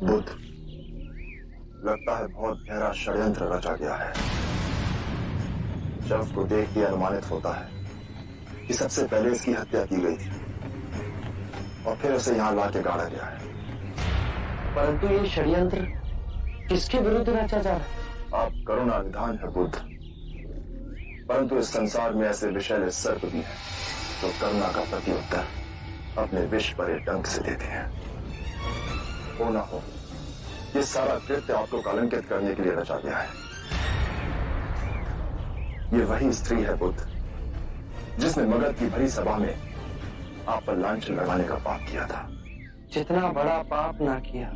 बुध, लगता है बहुत गहरा षड्यंत्र रचा गया है। शव को देख के अनुमानित होता है कि सबसे पहले इसकी हत्या की गई थी और फिर उसे यहां लाके गाड़ा गया है। परंतु ये षड्यंत्र किसके विरुद्ध रचा जा रहा है? आप करुणा निधान है बुध, परंतु इस संसार में ऐसे विषैले सर्प भी हैं जो करुणा का प्रत्युत्तर अपने विष पर डंक से देते हैं। हो ना हो, ये सारा कृत्य आपको कलंकित करने के लिए रचा गया है। ये वही स्त्री है बुध जिसने मगध की भरी सभा में आप पर लांछन लगाने का पाप किया था। जितना बड़ा पाप ना किया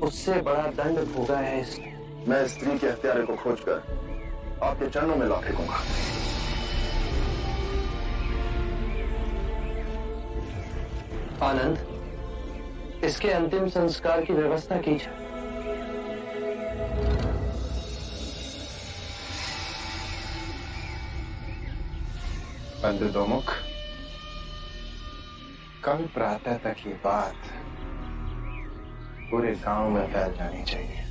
उससे बड़ा दंड भोगा है इसने। मैं इस स्त्री के हत्यारे को खोजकर आपके चरणों में ला फेंकूंगा। आनंद, इसके अंतिम संस्कार की व्यवस्था की जाए। पंडित दोमुख, कल प्रातः तक ये बात पूरे गांव में फैल जानी चाहिए।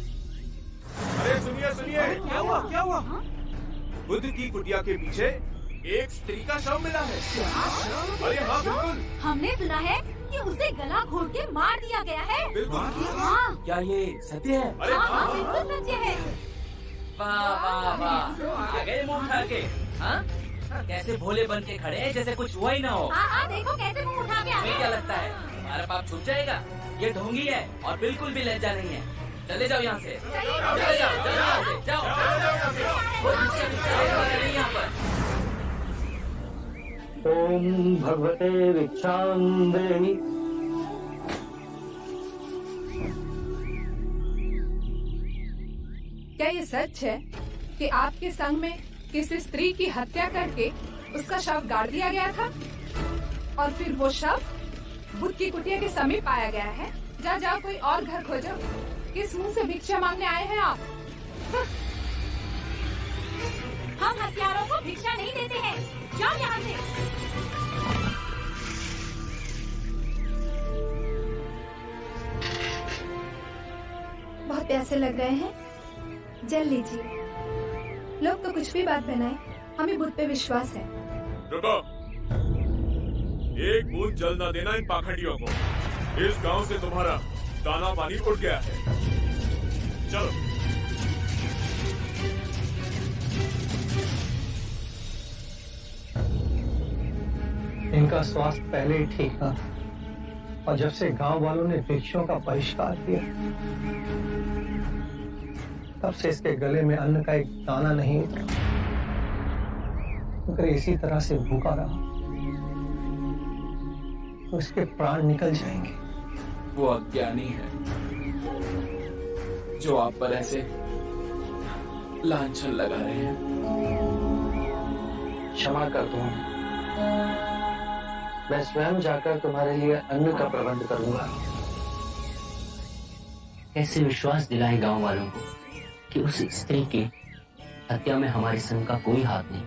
अरे सुनिए सुनिए, क्या हुआ क्या हुआ? बुद्ध की कुटिया के पीछे एक स्त्री का शव मिला है। अरे हाँ बिल्कुल, हमने सुना है कि उसे गला घोट के मार दिया गया है। बिल्कुल। हाँ क्या ये सत्य है? अरे हाँ, हाँ, बिल्कुल सत्य है। वाह वाह वाह, आ गए मुंह उठा के। हाँ, कैसे भोले बन के खड़े हैं जैसे कुछ हुआ ही ना हो। हाँ हाँ, देखो कैसे मुंह उठा के आ तुम्हें क्या गए। लगता है हमारा पाप छूट जाएगा? ये ढोंगी है और बिल्कुल भी लज्जा नहीं है। चले जाओ यहाँ से, चले जाओ, चले जाओ, जाओ। यहाँ पर ओम भगवते भिक्षांदेहि। क्या ये सच है कि आपके संग में किसी स्त्री की हत्या करके उसका शव गाड़ दिया गया था और फिर वो शव बुद्ध की कुटिया के समीप पाया गया है? जाओ कोई और घर खोजो। किस मुंह से भिक्षा मांगने आए हैं आप? हम हत्यारों को भिक्षा नहीं देते हैं। जाओ यहाँ से। बहुत प्यासे लग रहे हैं, जल लीजिए। लोग तो कुछ भी बात बनाए, हमें बुद्ध पे विश्वास है। रुको, एक बूंद जल न देना इन पाखंडियों को। इस गांव से तुम्हारा दाना पानी उठ गया है। चलो। इनका स्वास्थ्य पहले ही ठीक था और जब से गांव वालों ने भिक्षुओं का बहिष्कार किया तब से इसके गले में अन्न का एक दाना नहीं उतरा। अगर इसी तरह से भूखा रहा तो इसके प्राण निकल जाएंगे। वो अज्ञानी है जो आप पर ऐसे लांछन लगा रहे हैं। क्षमा कर दो, मैं स्वयं जाकर तुम्हारे लिए अन्न का प्रबंध करूंगा। कैसे विश्वास दिलाएं गांव वालों को कि उस स्त्री की हत्या में हमारे संघ का कोई हाथ नहीं।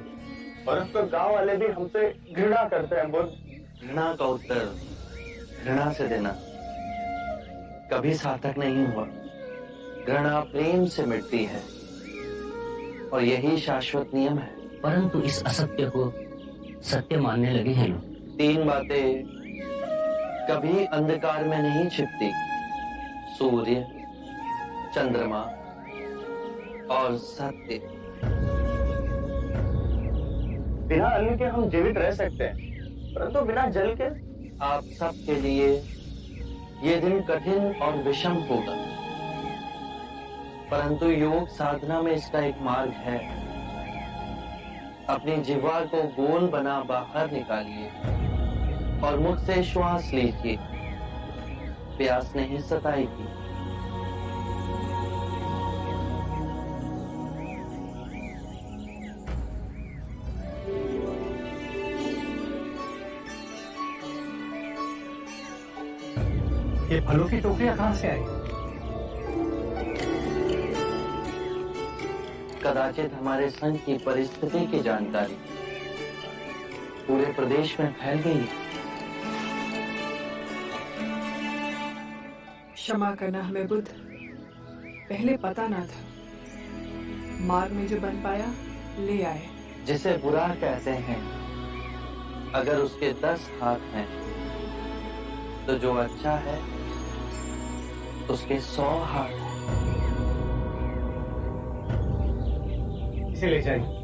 परंतु गांव वाले भी हमसे घृणा करते हैं बुद्ध। घृणा का उत्तर घृणा से देना कभी सार्थक नहीं हुआ। घृणा प्रेम से मिटती है और यही शाश्वत नियम है। परंतु इस असत्य को सत्य मानने लगे हैं लोग। 3 बातें कभी अंधकार में नहीं छिपती: सूर्य, चंद्रमा और सत्य। बिना अन्न के हम जीवित रह सकते हैं, परंतु बिना जल के आप सबके लिए ये दिन कठिन और विषम होगा। परंतु योग साधना में इसका एक मार्ग है। अपनी जिह्वा को गोल बना बाहर निकालिए और मुख से श्वास लीजिए। प्यास नहीं सताएगी। ये फलों की टोकरियां कहां से आई? कदाचित हमारे संघ की परिस्थिति की जानकारी पूरे प्रदेश में फैल गई। क्षमा करना हमें बुद्ध, पहले पता ना था। मार्ग में जो बन पाया ले आए। जिसे बुरा कहते हैं, अगर उसके 10 हाथ हैं, तो जो अच्छा है उसके 100 हाथ हैं। इसे ले जाइए।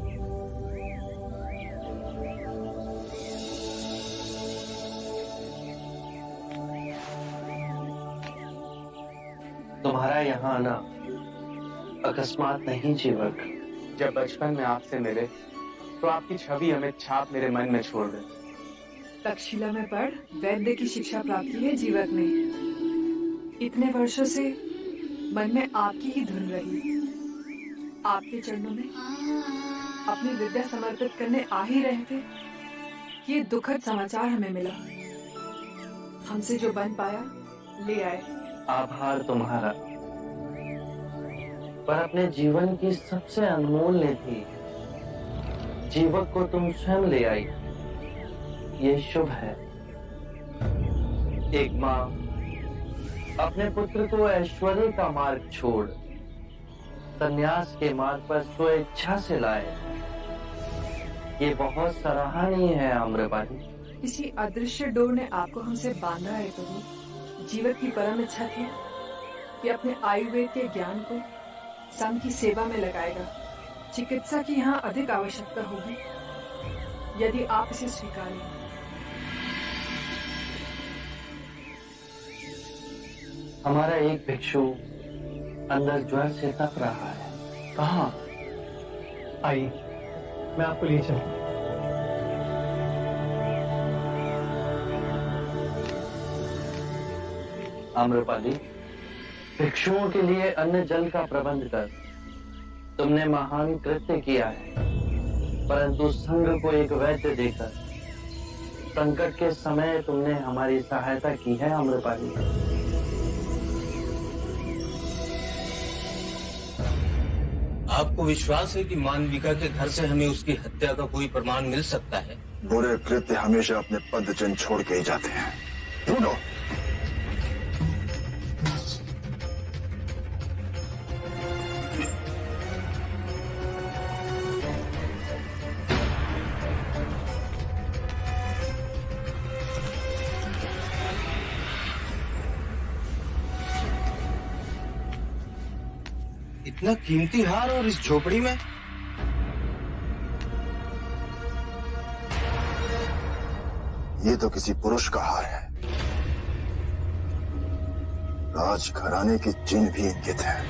तुम्हारा यहाँ आना अकस्मात नहीं जीवक। जब बचपन में आपसे मिले तो आपकी छवि अमित छाप मेरे मन में छोड़ गई। तक्षशिला में पढ़ वैद्य की शिक्षा प्राप्त की है जीवक ने। इतने वर्षों से मन में आपकी ही धुन रही। आपके चरणों में अपनी विद्या समर्पित करने आ ही रहे थे, ये दुखद समाचार हमें मिला। हमसे जो बन पाया ले आए। आभार तुम्हारा, पर अपने जीवन की सबसे अनमोल निधि जीवक को तुम स्वयं ले आई। ये शुभ है। एक माँ अपने पुत्र को ऐश्वर्य का मार्ग छोड़ संन्यास के मार्ग पर स्वेच्छा से लाए। ये बहुत सराहनीय है आम्रपाली। किसी अदृश्य डोर ने आपको हमसे बांधा है प्रभु। जीवक की परम इच्छा थी कि अपने आयुर्वेद के ज्ञान को संघ की सेवा में लगाएगा। चिकित्सा की यहाँ अधिक आवश्यकता होगी यदि आप इसे स्वीकारें। हमारा एक भिक्षु अंदर ज्वर से तप रहा है। कहाँ? आइए, मैं आपको ले चलूं। आम्रपाली, भिक्षुओं के लिए अन्न जल का प्रबंध कर। तुमने महान कृत्य किया है, परंतु संघ को एक वैद्य देकर संकट के समय तुमने हमारी सहायता की है आम्रपाली। आपको विश्वास है कि मानविका के घर से हमें उसकी हत्या का कोई प्रमाण मिल सकता है? बुरे कृत्य हमेशा अपने पदचिन्ह छोड़ के ही जाते हैं। ढूंढो। इतना कीमती हार और इस झोपड़ी में? ये तो किसी पुरुष का हार है। राजघराने के चिन्ह भी इंगित हैं।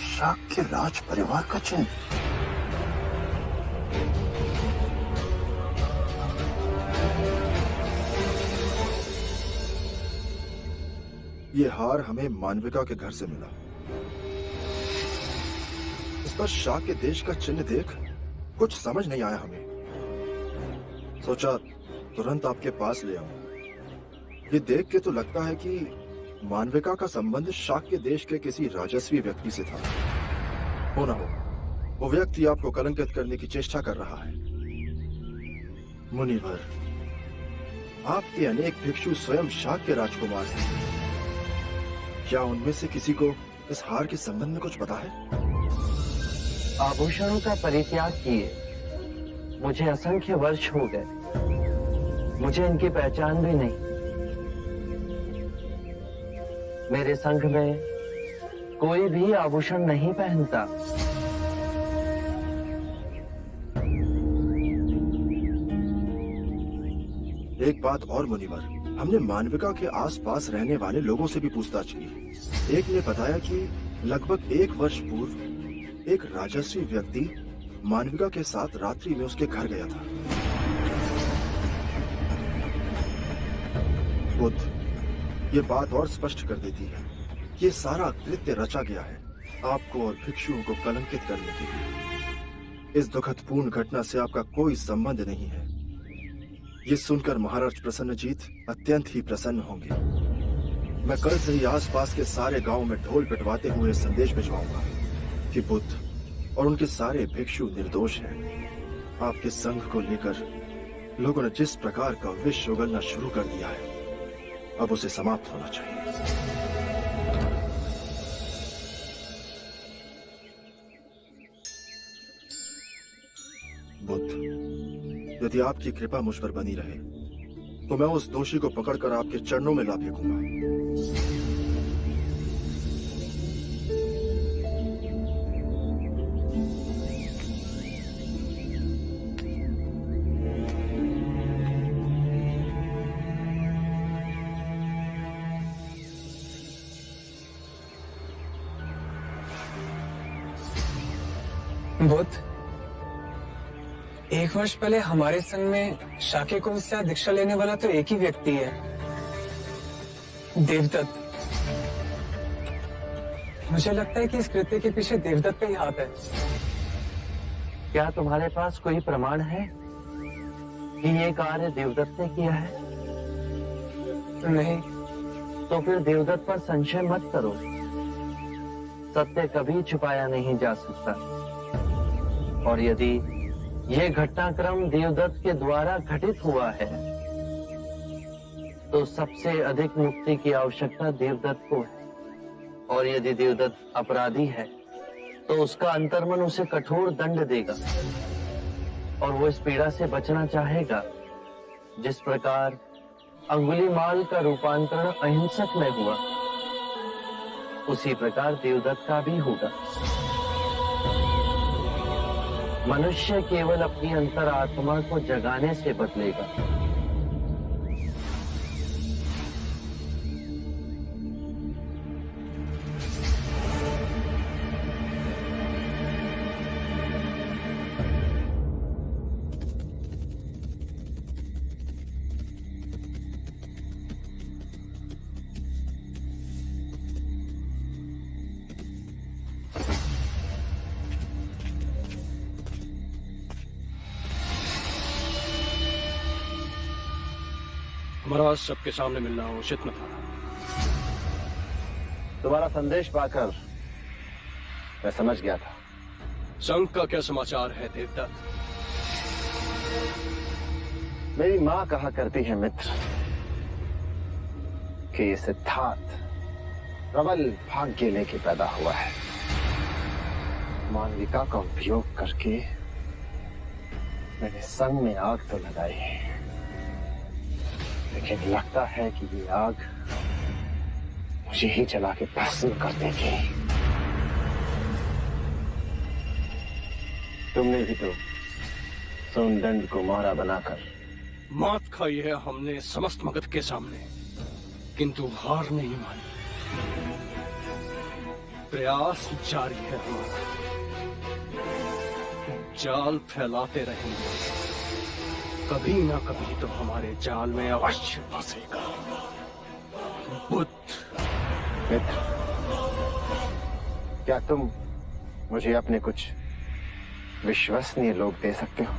शाक्य राज परिवार का चिन्ह। ये हार हमें मानविका के घर से मिला। इस पर शाक्य देश का चिन्ह देख कुछ समझ नहीं आया हमें। सोचा तुरंत आपके पास ले आऊं। ये देख के तो लगता है कि मानविका का संबंध शाक्य देश के किसी राजस्वी व्यक्ति से था। हो ना हो, वो व्यक्ति आपको कलंकित करने की चेष्टा कर रहा है। मुनिवर, आपके अनेक भिक्षु स्वयं शाक्य राजकुमार हैं। क्या उनमें से किसी को इस हार के संबंध में कुछ पता है? आभूषणों का परित्याग किए मुझे असंख्य वर्ष हो गए। मुझे इनकी पहचान भी नहीं। मेरे संघ में कोई भी आभूषण नहीं पहनता। एक बात और मुनिवर, हमने मानविका के आसपास रहने वाले लोगों से भी पूछताछ की। एक ने बताया कि लगभग 1 वर्ष पूर्व एक राजस्वी व्यक्ति मानविका के साथ रात्रि में उसके घर गया था। बुद्ध, ये बात और स्पष्ट कर देती है कि ये सारा कृत्य रचा गया है आपको और भिक्षुओं को कलंकित करने के लिए। इस दुखदपूर्ण घटना से आपका कोई संबंध नहीं है। ये सुनकर महाराज प्रसन्नजीत अत्यंत ही प्रसन्न होंगे। मैं कल से ही आसपास के सारे गांव में ढोल पिटवाते हुए संदेश भिजवाऊंगा कि बुद्ध और उनके सारे भिक्षु निर्दोष हैं। आपके संघ को लेकर लोगों ने जिस प्रकार का विष उगलना शुरू कर दिया है, अब उसे समाप्त होना चाहिए। बुद्ध, यदि आपकी कृपा मुझ पर बनी रहे तो मैं उस दोषी को पकड़कर आपके चरणों में ला फेंकूंगा। बुद्ध, 1 वर्ष पहले हमारे संघ में शाक्य कुंज से दीक्षा लेने वाला तो एक ही व्यक्ति है, देवदत्त। मुझे लगता है कि इस कृत्य के पीछे देवदत्त का ही हाथ है। क्या तुम्हारे पास कोई प्रमाण है कि ये कार्य देवदत्त ने किया है? नहीं। तो फिर देवदत्त पर संशय मत करो। सत्य कभी छुपाया नहीं जा सकता। और यदि यह घटनाक्रम देवदत्त के द्वारा घटित हुआ है तो सबसे अधिक मुक्ति की आवश्यकता देवदत्त को है। और यदि देवदत्त अपराधी है तो उसका अंतर्मन उसे कठोर दंड देगा और वो इस पीड़ा से बचना चाहेगा। जिस प्रकार अंगुलीमाल का रूपांतरण अहिंसक में हुआ, उसी प्रकार देवदत्त का भी होगा। मनुष्य केवल अपनी अंतरात्मा को जगाने से बदलेगा। महाराज, सबके सामने मिलना उचित न था। तुम्हारा संदेश पाकर मैं समझ गया था। संघ का क्या समाचार है देवदत्त? मेरी माँ कहा करती है मित्र कि ये सिद्धार्थ प्रबल भाग्य लेके पैदा हुआ है। मालविका का उपयोग करके मैंने संघ में आग तो लगाई, लेकिन लगता है कि ये आग मुझे ही जला के भस्म कर देगी। तुमने भी तो सोनदंड को मारा बनाकर मात खाई है हमने समस्त मगध के सामने, किंतु हार नहीं मानी। प्रयास जारी है हमारा, जाल फैलाते रहेंगे। कभी ना कभी तो हमारे जाल में अवश्य फंसेगा। बुद्ध। मित्र, क्या तुम मुझे अपने कुछ विश्वसनीय लोग दे सकते हो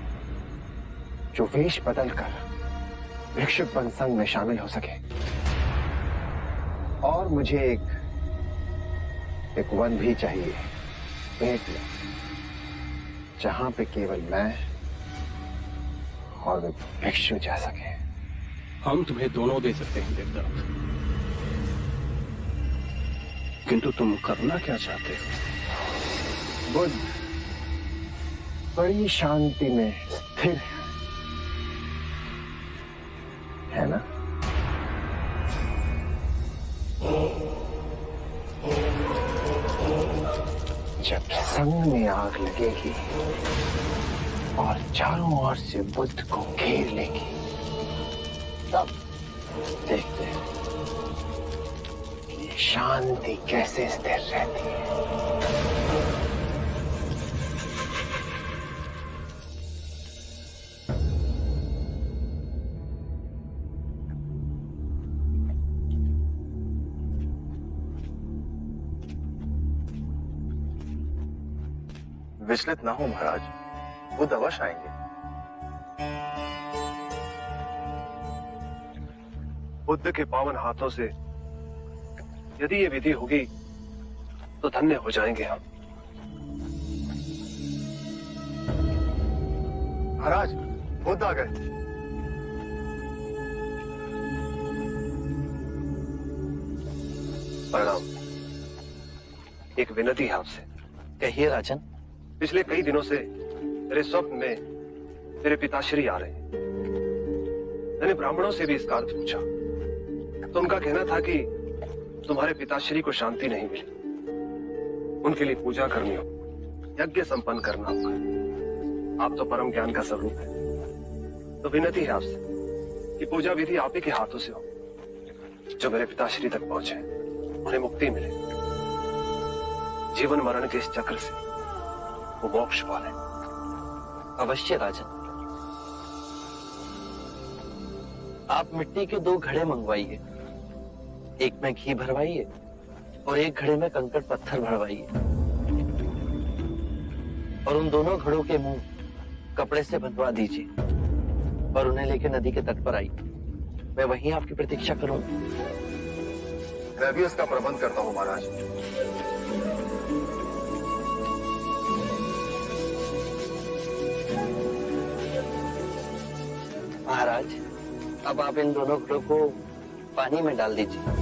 जो वेश बदलकर भिक्षुक बन संघ में शामिल हो सके? और मुझे एक वन भी चाहिए भेंट में, जहां पे केवल मैं और भिक्षु जा सके। हम तुम्हें दोनों दे सकते हैं देवदत्त, किंतु तुम करना क्या चाहते हो? बुद्ध बड़ी शांति में स्थिर है ना? जब संग में आग लगेगी और चारों ओर से बुद्ध को घेर लेगी, तब देखते हैं कि शांति कैसे स्थिर रहती है। विचलित ना हो महाराज, बुद्ध अवश्य आएंगे। बुद्ध के पावन हाथों से यदि ये विधि होगी तो धन्य हो जाएंगे हम। महाराज, बुद्ध आ गए। प्रणाम। एक विनती है आपसे। कहिए राजन। पिछले कई दिनों से मेरे स्वप्न में मेरे पिताश्री आ रहे हैं। मैंने ब्राह्मणों से भी इसका अर्थ पूछा तो उनका कहना था कि तुम्हारे पिताश्री को शांति नहीं मिली, उनके लिए पूजा करनी हो, यज्ञ संपन्न करना होगा। आप तो परम ज्ञान का स्वरूप है, तो विनती है आपसे कि पूजा विधि आप ही के हाथों से हो, जो मेरे पिताश्री तक पहुंचे, उन्हें मुक्ति मिले, जीवन मरण के इस चक्र से वो मोक्ष पाले। अवश्य राजन। आप मिट्टी के 2 घड़े मंगवाइए, एक में घी भरवाइए और एक घड़े में कंकड़ पत्थर भरवाइए, और उन दोनों घड़ों के मुंह कपड़े से बंधवा दीजिए और उन्हें लेकर नदी के तट पर आइए। मैं वहीं आपकी प्रतीक्षा करूंगा। मैं भी इसका प्रबंध करता हूं महाराज। महाराज, अब आप इन दोनों घड़ों को पानी में डाल दीजिए।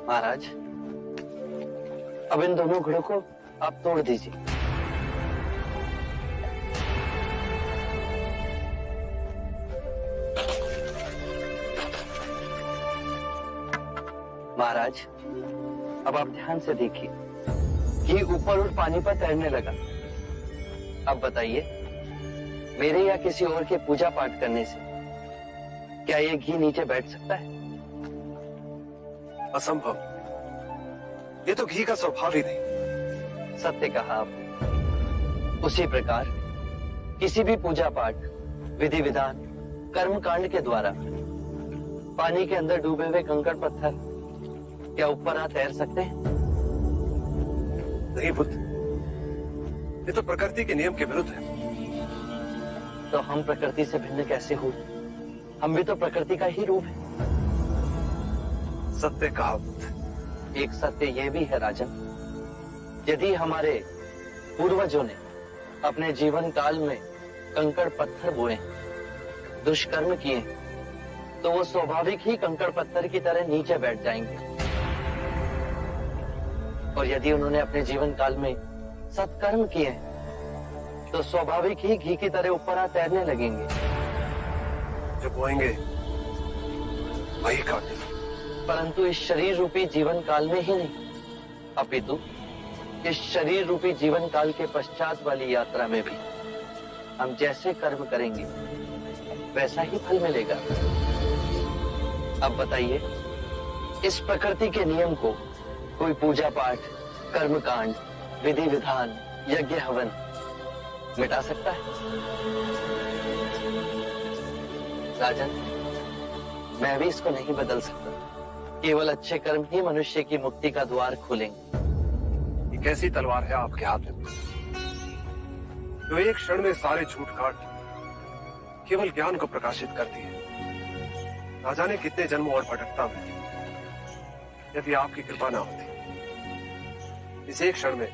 महाराज, अब इन दोनों घड़ों को आप तोड़ दीजिए। महाराज, अब आप ध्यान से देखिए, घी ऊपर उठ पानी पर तैरने लगा। अब बताइए, मेरे या किसी और के पूजा पाठ करने से क्या ये घी नीचे बैठ सकता है? असंभव। ये तो घी का स्वभाव ही नहीं। सत्य कहा आपने। उसी प्रकार किसी भी पूजा पाठ, विधि विधान, कर्म कांड के द्वारा पानी के अंदर डूबे हुए कंकड़ पत्थर क्या ऊपर आ तैर सकते हैं? नहीं बुद्ध, ये तो प्रकृति के नियम के विरुद्ध है। तो हम प्रकृति से भिन्न कैसे हुए? हम भी तो प्रकृति का ही रूप है। सत्य कहा बुद्ध। एक सत्य यह भी है राजन, यदि हमारे पूर्वजों ने अपने जीवन काल में कंकड़ पत्थर बोए, दुष्कर्म किए, तो वो स्वाभाविक ही कंकड़ पत्थर की तरह नीचे बैठ जाएंगे। और यदि उन्होंने अपने जीवन काल में सत्कर्म किए, तो स्वाभाविक ही घी की तरह ऊपर आ तैरने लगेंगे। जो बोएंगे वही काटेंगे। परंतु इस शरीर रूपी जीवन काल में ही नहीं, अपितु इस शरीर रूपी जीवन काल के पश्चात वाली यात्रा में भी हम जैसे कर्म करेंगे वैसा ही फल मिलेगा। अब बताइए, इस प्रकृति के नियम को कोई पूजा पाठ, कर्म कांड, विधि विधान, यज्ञ हवन मिटा सकता है? राजन, मैं भी इसको नहीं बदल सकता। केवल अच्छे कर्म ही मनुष्य की मुक्ति का द्वार खोलेंगे। ये कैसी तलवार है आपके हाथ में, जो एक क्षण में सारे झूठ काट केवल ज्ञान को प्रकाशित करती है? ना जाने कितने जन्मों और भटकता में यदि आपकी कृपा ना होती, इस एक क्षण में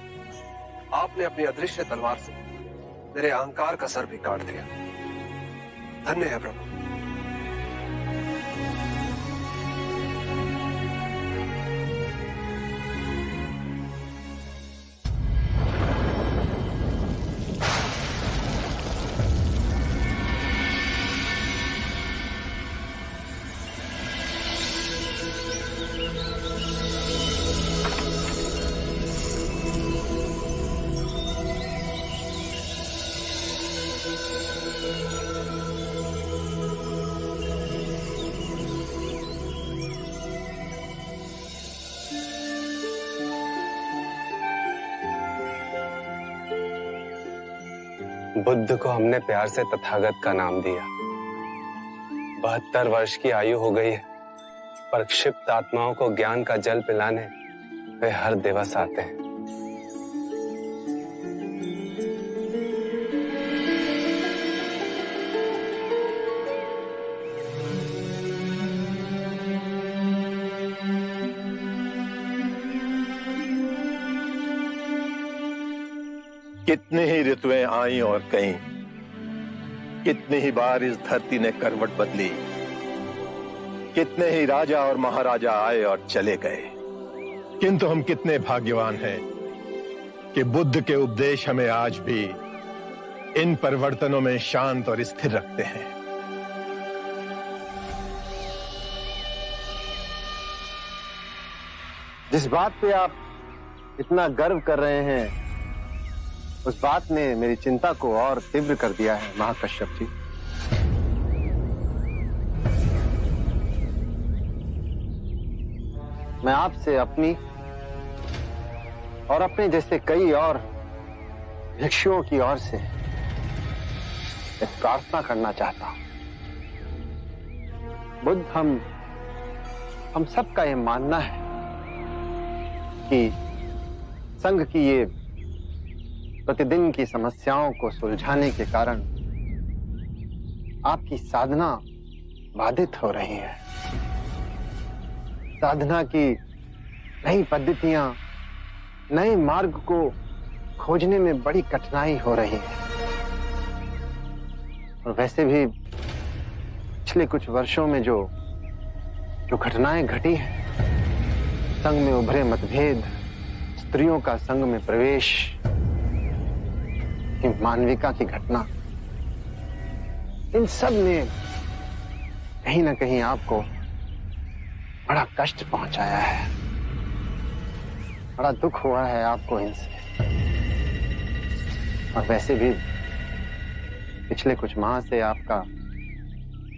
आपने अपनी अदृश्य तलवार से मेरे अहंकार का सर भी काट दिया। धन्य है प्रभु। बुद्ध को हमने प्यार से तथागत का नाम दिया। 72 वर्ष की आयु हो गई है, पर क्षिप्त आत्माओं को ज्ञान का जल पिलाने वे हर दिवस आते हैं। कितनी ही ऋतुएं आई और गईं, कितनी ही बार इस धरती ने करवट बदली, कितने ही राजा और महाराजा आए और चले गए, किंतु हम कितने भाग्यवान हैं कि बुद्ध के उपदेश हमें आज भी इन परिवर्तनों में शांत और स्थिर रखते हैं। जिस बात पे आप इतना गर्व कर रहे हैं, उस बात ने मेरी चिंता को और तीव्र कर दिया है महाकश्यप जी। मैं आपसे अपनी और अपने जैसे कई और भिक्षुओं की ओर से एक प्रार्थना करना चाहता हूं। बुद्ध, हम सबका यह मानना है कि संघ की ये प्रतिदिन की समस्याओं को सुलझाने के कारण आपकी साधना बाधित हो रही है। साधना की नई पद्धतियां, नए मार्ग को खोजने में बड़ी कठिनाई हो रही है। और वैसे भी पिछले कुछ वर्षों में जो घटनाएं घटी हैं, संघ में उभरे मतभेद, स्त्रियों का संघ में प्रवेश, मानविका की घटना, इन सब ने कहीं ना कहीं आपको बड़ा कष्ट पहुंचाया है, बड़ा दुख हुआ है आपको इनसे। और वैसे भी पिछले कुछ माह से आपका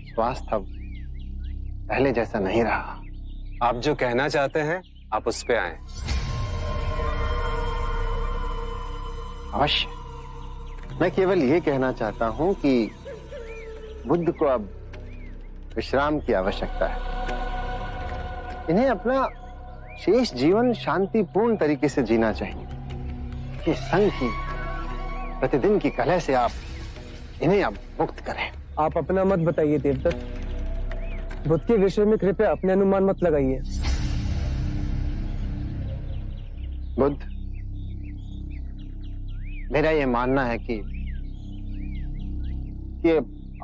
स्वास्थ्य अब पहले जैसा नहीं रहा। आप जो कहना चाहते हैं, आप उस पे आएं। अवश्य। मैं केवल ये कहना चाहता हूं कि बुद्ध को अब विश्राम की आवश्यकता है। इन्हें अपना शेष जीवन शांतिपूर्ण तरीके से जीना चाहिए। कि संघ की प्रतिदिन की कलह से आप इन्हें अब मुक्त करें। आप अपना मत बताइए देवदत्त। बुद्ध के विषय में कृपया अपने अनुमान मत लगाइए। बुद्ध, मेरा यह मानना है कि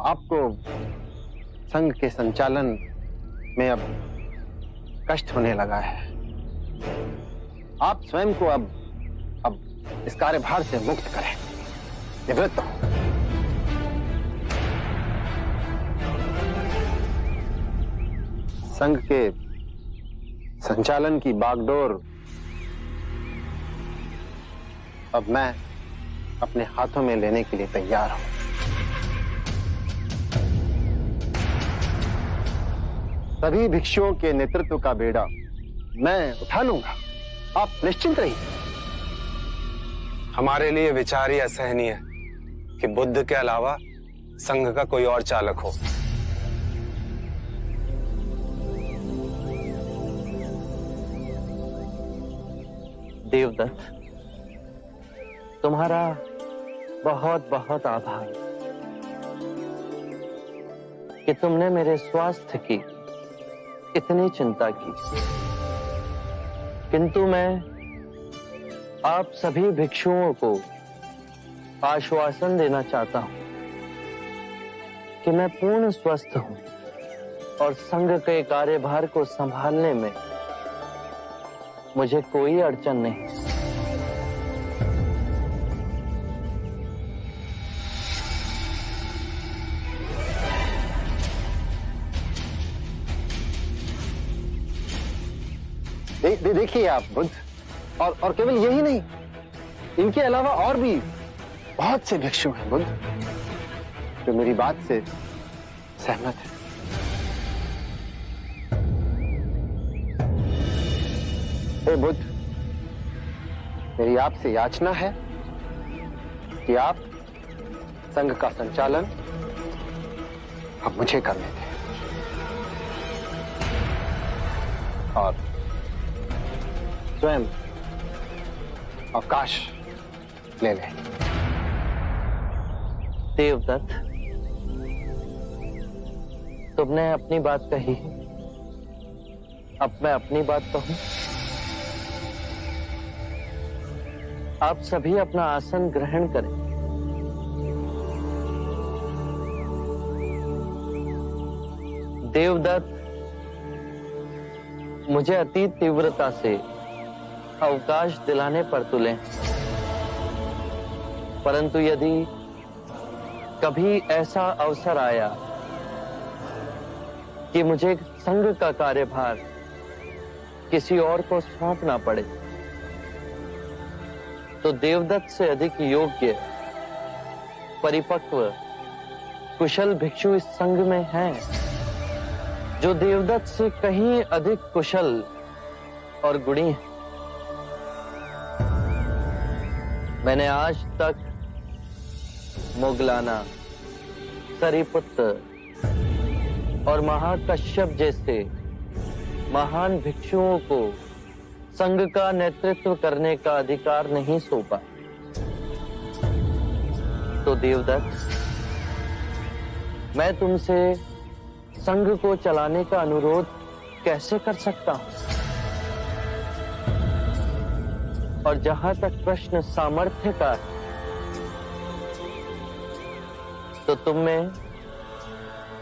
आपको संघ के संचालन में अब कष्ट होने लगा है। आप स्वयं को अब इस कार्यभार से मुक्त करें। निवृत्त हो। संघ के संचालन की बागडोर अब मैं अपने हाथों में लेने के लिए तैयार हूं। सभी भिक्षुओं के नेतृत्व का बेड़ा मैं उठा लूंगा, आप निश्चिंत रहिए। हमारे लिए विचार ही असहनीय है कि बुद्ध के अलावा संघ का कोई और चालक हो। देवदत्त, तुम्हारा बहुत बहुत आभार कि तुमने मेरे स्वास्थ्य की इतनी चिंता की। किंतु मैं आप सभी भिक्षुओं को आश्वासन देना चाहता हूं कि मैं पूर्ण स्वस्थ हूं और संघ के कार्यभार को संभालने में मुझे कोई अड़चन नहीं। देखिए आप बुद्ध, और केवल यही नहीं, इनके अलावा और भी बहुत से भिक्षु हैं बुद्ध, जो मेरी बात से सहमत हैं। हे बुद्ध, मेरी आपसे याचना है कि आप संघ का संचालन अब मुझे करने दें और स्वयं अवकाश ले लें। देवदत्त, तुमने अपनी बात कही, अब मैं अपनी बात कहूं। आप सभी अपना आसन ग्रहण करें। देवदत्त मुझे अति तीव्रता से अवकाश दिलाने पर तुले, परंतु यदि कभी ऐसा अवसर आया कि मुझे संघ का कार्यभार किसी और को सौंपना पड़े, तो देवदत्त से अधिक योग्य, परिपक्व, कुशल भिक्षु इस संघ में हैं, जो देवदत्त से कहीं अधिक कुशल और गुणी हैं। मैंने आज तक मोगलाना, सरिपुत्र और महाकश्यप जैसे महान भिक्षुओं को संघ का नेतृत्व करने का अधिकार नहीं सौंपा। तो देवदत्त, मैं तुमसे संघ को चलाने का अनुरोध कैसे कर सकता हूं? और जहां तक प्रश्न सामर्थ्य का है, तो तुम में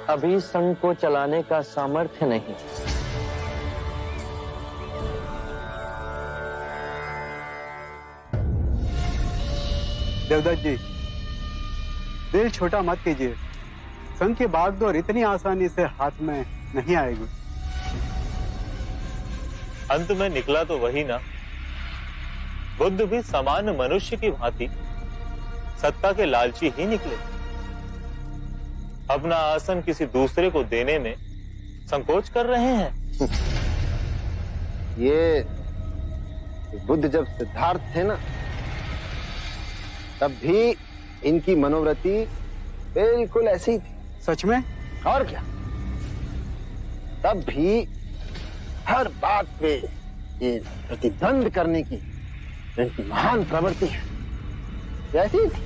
अभी संघ को चलाने का सामर्थ्य नहीं। देवदत्त जी, दिल छोटा मत कीजिए। संघ की बागडोर इतनी आसानी से हाथ में नहीं आएगी। अंत में निकला तो वही ना। बुद्ध भी सामान्य मनुष्य की भांति सत्ता के लालची ही निकले। अपना आसन किसी दूसरे को देने में संकोच कर रहे हैं। ये बुद्ध जब सिद्धार्थ थे ना, तब भी इनकी मनोवृत्ति बिल्कुल ऐसी ही थी। सच में? और क्या, तब भी हर बात पे ये प्रतिद्वंद करने की इनकी महान प्रवृत्ति है, ऐसी ही थी।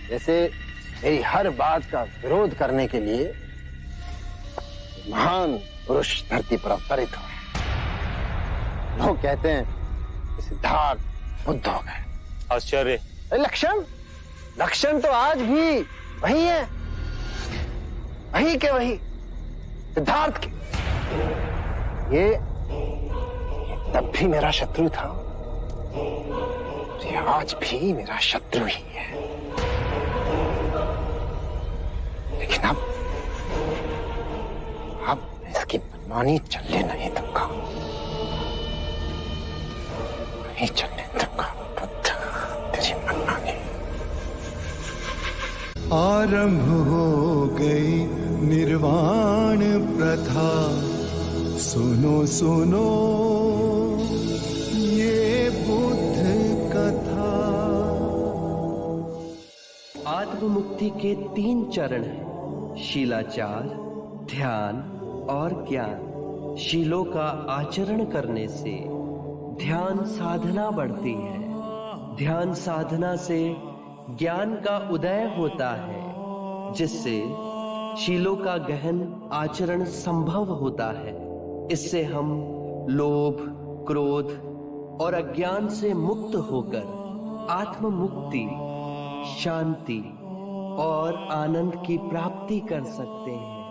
जैसे मेरी हर बात का विरोध करने के लिए महान पुरुष धरती पर अवतरित हुए। लोग कहते हैं कि सिद्धार्थ बुद्ध हो गए। आश्चर्य। लक्षण तो आज भी वही है, वही के वही सिद्धार्थ के। ये तब भी मेरा शत्रु था, ये आज भी मेरा शत्रु ही है। लेकिन अब इसकी मनमानी चलने नहीं दूंगा, नहीं चलने दूंगा। बुद्ध, तेरी मनमानी। आरंभ हो गई निर्वाण प्रथा, सुनो सुनो ये बुद्ध कथा। आत्ममुक्ति के 3 चरण हैं: शीलाचार, ध्यान और ज्ञान। शीलों का आचरण करने से ध्यान साधना बढ़ती है। ध्यान साधना से ज्ञान का उदय होता है, जिससे शीलों का गहन आचरण संभव होता है। इससे हम लोभ, क्रोध और अज्ञान से मुक्त होकर आत्म मुक्ति, शांति और आनंद की प्राप्ति कर सकते हैं।